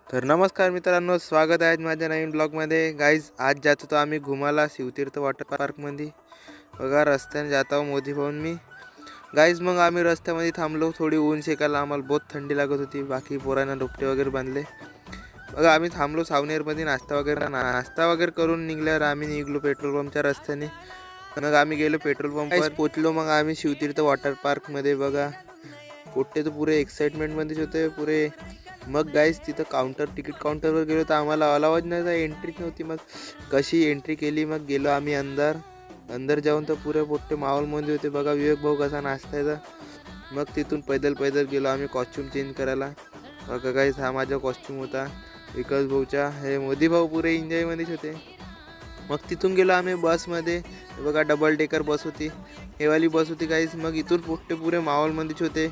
तर नमस्कार मित्रांनो, स्वागत आहे माझ्या नवीन ब्लॉगमध्ये. गाईज आज जात होतो आम्ही घुमाला शिवतीर्थ वॉटर पार्कमध्ये. बघा रस्त्याने जात आहो मोदी भाऊन मी. गाईज मग आम्ही रस्त्यामध्ये थांबलो, थोडी ऊन शेकायला. आम्हाला बहुत थंडी लागत होती. बाकी पोरांना डोपटे वगैरे बांधले. बघा आम्ही थांबलो सावनेरमध्ये नाश्ता वगैरे करून निघल्यावर आम्ही निघलो पेट्रोल पंपच्या रस्त्याने. मग आम्ही गेलो पेट्रोल पंपवर पोचलो. मग आम्ही शिवतीर्थ वॉटर पार्कमध्ये. बघा पोट्टे तर पुरे एक्साइटमेंटमध्येच होते पुरे. मग गाईज तिथं तिकीट काउंटरवर गेलो तर आम्हाला अलावच नाही, एंट्रीच नव्हती. मग कशी एंट्री केली, मग गेलो आम्ही अंदर जाऊन तर पुरे पोट्टे माहोलमध्ये होते. बघा विवेक भाऊ कसा नाचतायचा. मग तिथून पैदल गेलो आम्ही कॉस्ट्यूम चेंज करायला. बघा गाईज हा माझा कॉस्ट्यूम होता विकास भाऊचा. हे मोदी भाऊ पुरे एन्जॉयमध्येच होते. मग तिथून गेलो आम्ही बसमध्ये. बघा डबल डेकर बस होती, हेवाली बस होती गाईज. मग इथून पोट्टे पुरे माहोलमध्येच होते.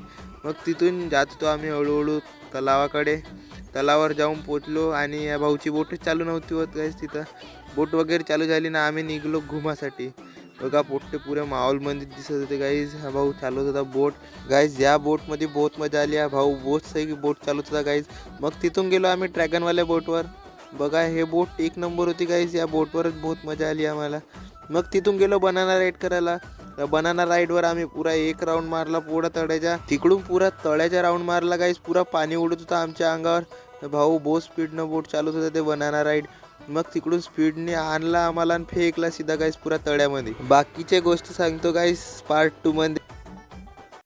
मग तिथून जात होतो आम्ही हळूहळू तलावाकडे. तलावावर जाऊन पोचलो आणि या भाऊची बोटच चालू नव्हती होत गाईज. तिथं बोट वगैरे चालू झाली ना, आम्ही निघलो घुमासाठी. बघा पोट्टे पुरे माहोलमध्ये दिसत होते गाईज. हा भाऊ चालवत होता बोट गाईज. या बोटमध्ये बहुत मजा आली. हा भाऊ बहुत सही बोट चालवत होता गाईज. मग तिथून गेलो आम्ही ड्रॅगनवाल्या बोटवर. बघा हे बोट एक नंबर होती गाईज. या बोटवरच बहुत मजा आली आम्हाला. मग तिथून गेलो बनाना राईड करायला. त्या बनाना राईडवर आम्ही पुरा एक राऊंड मारला पुरा तळ्याच्या. तिकडून पुरा तळ्याच्या राऊंड मारला गाईज. पुरा पाणी उडत होतं आमच्या अंगावर. भाऊ बहुत स्पीडनं बोट चालवत होता ते बनाना राईड. मग तिकडून स्पीडने आणला आम्हाला आणि फेकला सीधा गाईज पुरा तळ्यामध्ये. बाकीच्या गोष्टी सांगतो गाईज पार्ट 2 मध्ये.